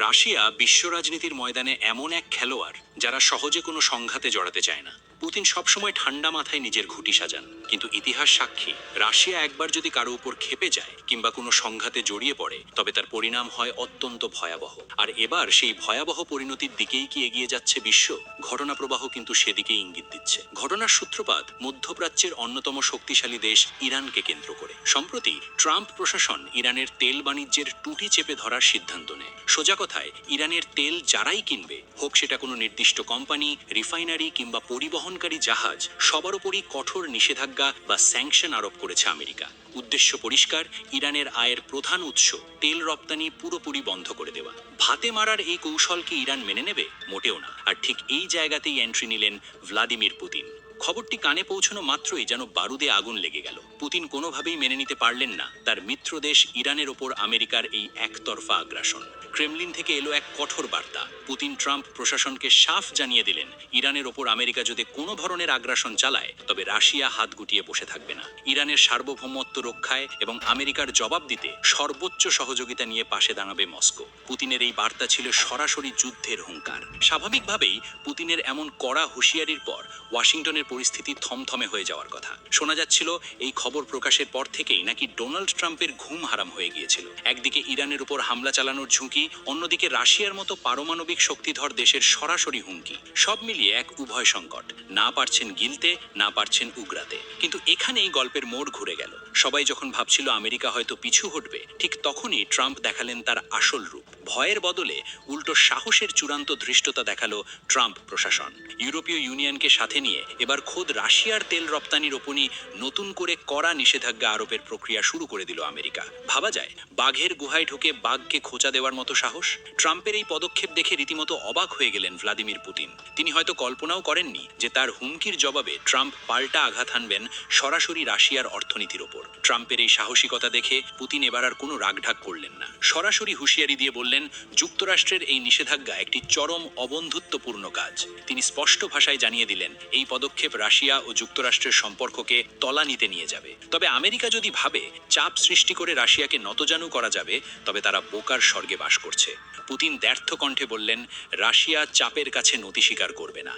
Russia বিশ্ব রাজনীতির ময়দানে এমন এক খেলোয়াড় যারা সহজে কোনো সংঘাতে জড়াতে চায় না। পুতিন সবসময় ঠান্ডা মাথায় নিজের ঘুঁটি সাজান, কিন্তু ইতিহাস সাক্ষী রাশিয়া একবার যদি কারো উপর ক্ষেপে যায় কিংবা কোনো সংঘাতে জড়িয়ে পড়ে, তবে তার পরিণাম হয় অত্যন্ত ভয়াবহ। আর এবার সেই ভয়াবহ পরিণতির দিকেই কি এগিয়ে যাচ্ছে বিশ্ব? ঘটনা প্রবাহ কিন্তু সেদিকেই ইঙ্গিত দিচ্ছে। ঘটনার সূত্রপাত মধ্যপ্রাচ্যের অন্যতম শক্তিশালী দেশ ইরানকে কেন্দ্র করে। সম্প্রতি ট্রাম্প প্রশাসন ইরানের তেল বাণিজ্যের টুটি চেপে ধরার সিদ্ধান্ত নেয়। সোজা কথায়, ইরানের তেল যারাই কিনবে, হোক সেটা কোনো নির্দিষ্ট কোম্পানি, রিফাইনারি কিংবা পরিবহনকারী জাহাজ, সবার উপরই কঠোর নিষেধাজ্ঞা বা স্যাংশন আরোপ করেছে আমেরিকা। উদ্দেশ্য পরিষ্কার, ইরানের আয়ের প্রধান উৎস তেল রপ্তানি পুরোপুরি বন্ধ করে দেওয়া। ভাতে মারার এই কৌশল কি ইরান মেনে নেবে? মোটেও না। আর ঠিক এই জায়গাতেই এন্ট্রি নিলেন ভ্লাদিমির পুতিন। খবরটি কানে পৌঁছানো মাত্রই যেন বারুদে আগুন লেগে গেল। পুতিন কোনোভাবেই মেনে নিতে পারলেন না তার মিত্র দেশ ইরানের ওপর আমেরিকার এই একতরফা আগ্রাসন। ক্রেমলিন থেকে এলো এক কঠোর বার্তা। পুতিন ট্রাম্প প্রশাসনকে সাফ জানিয়ে দিলেন, ইরানের ওপর আমেরিকা যদি কোনো ধরনের আগ্রাসন চালায়, তবে রাশিয়া হাত গুটিয়ে বসে থাকবে না। ইরানের সার্বভৌমত্ব রক্ষায় এবং আমেরিকার জবাব দিতে সর্বোচ্চ সহযোগিতা নিয়ে পাশে দাঁড়াবে মস্কো। পুতিনের এই বার্তা ছিল সরাসরি যুদ্ধের হুঙ্কার। স্বাভাবিকভাবেই পুতিনের এমন কড়া হুঁশিয়ারির পর ওয়াশিংটনের পরিস্থিতি থমথমে হয়ে যাওয়ার কথা। শোনা যাচ্ছিল এই খবর প্রকাশের পর থেকেই নাকি ডোনাল্ড ট্রাম্পের ঘুম হারাম হয়ে গিয়েছিল। একদিকে ইরানের উপর হামলা চালানোর ঝুঁকি, অন্যদিকে রাশিয়ার মতো পারমাণবিক শক্তিধর দেশের সরাসরি হুমকি। সব মিলিয়ে এক উভয় সংকট। না পারছেন গিলতে, না পারছেন উগরাতে। কিন্তু এখানেই গল্পের মোড় ঘুরে গেল। সবাই যখন ভাবছিল আমেরিকা হয়তো পিছু হটবে, ঠিক তখনই ট্রাম্প দেখালেন তার আসল রূপ। ভয়ের বদলে উল্টো সাহসের চূড়ান্ত ধৃষ্টতা দেখালো ট্রাম্প প্রশাসন। ইউরোপীয় ইউনিয়নকে সাথে নিয়ে এবার খোদ রাশিয়ার তেল রপ্তানির ওপরই নতুন করে কড়া নিষেধাজ্ঞা আরোপের প্রক্রিয়া শুরু করে দিল আমেরিকা। ভাবা যায়, বাঘের গুহায় ঢুকে বাঘকে খোঁচা দেওয়ার মতো সাহস। ট্রাম্পের এই পদক্ষেপ দেখে রীতিমতো অবাক হয়ে গেলেন ভ্লাদিমির পুতিন। তিনি হয়তো কল্পনাও করেননি যে তার হুমকির জবাবে ট্রাম্প পাল্টা আঘাত হানবেন সরাসরি রাশিয়ার অর্থনীতির ওপর। ট্রাম্পের এই সাহসিকতা দেখে পুতিন এবার আর কোনো রাগঢাক করলেন না। সরাসরি হুঁশিয়ারি দিয়ে বললেন, যুক্তরাষ্ট্রের এই নিষেধাজ্ঞা একটি চরম অবন্ধুত্বপূর্ণ কাজ। তিনি স্পষ্ট ভাষায় জানিয়ে দিলেন, এই পদক্ষেপ রাশিয়া ও যুক্তরাষ্ট্রের সম্পর্ককে তলানিতে নিয়ে যাবে। তবে আমেরিকা যদি ভাবে চাপ সৃষ্টি করে রাশিয়াকে নতজানু করা যাবে, তবে তারা বোকার স্বর্গে বাস করছে। পুতিন দ্ব্যর্থ কণ্ঠে বললেন, রাশিয়া চাপের কাছে নতি স্বীকার করবে না।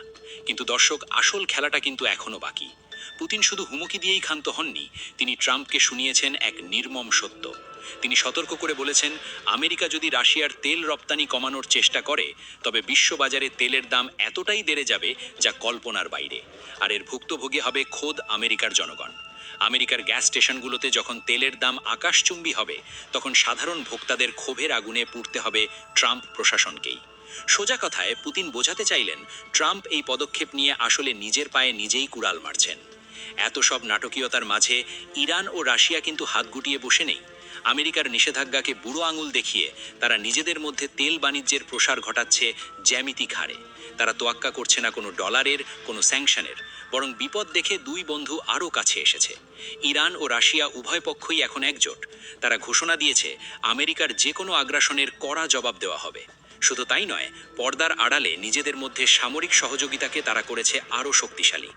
কিন্তু দর্শক, আসল খেলাটা কিন্তু এখনো বাকি। পুতিন শুধু হুমকি দিয়েই ক্ষান্ত হননি, তিনি ট্রাম্পকে শুনিয়েছেন এক নির্মম সত্য। তিনি সতর্ক করে বলেছেন, আমেরিকা যদি রাশিয়ার তেল রপ্তানি কমানোর চেষ্টা করে, তবে বিশ্ববাজারে তেলের দাম এতটাই বেড়ে যাবে যা কল্পনার বাইরে। আর এর ভুক্তভোগী হবে খোদ আমেরিকার জনগণ। আমেরিকার গ্যাস স্টেশনগুলোতে যখন তেলের দাম আকাশচুম্বী হবে, তখন সাধারণ ভোক্তাদের ক্ষোভের আগুনে পুড়তে হবে ট্রাম্প প্রশাসনকেই। সোজা কথায় পুতিন বোঝাতে চাইলেন, ট্রাম্প এই পদক্ষেপ নিয়ে আসলে নিজের পায়ে নিজেই কুড়াল মারছেন। এত সব নাটকীয়তার মাঝে ইরান ও রাশিয়া কিন্তু হাত গুটিয়ে বসে নেই। আমেরিকার নিষেধাজ্ঞাকে বুড়ো আঙুল দেখিয়ে তারা নিজেদের মধ্যে তেল বাণিজ্যের প্রসার ঘটাচ্ছে জ্যামিতিক হারে। তারা তোয়াক্কা করছে না কোনো ডলারের, কোনো স্যাংশনের, বরং বিপদ দেখে দুই বন্ধু আরও কাছে এসেছে। ইরান ও রাশিয়া উভয় পক্ষই এখন একজোট। তারা ঘোষণা দিয়েছে, আমেরিকার যে কোনো আগ্রাসনের কড়া জবাব দেওয়া হবে। শুধু তাই নয়, পর্দার আড়ালে নিজেদের মধ্যে সামরিক সহযোগিতাকে তারা করেছে আরও শক্তিশালী।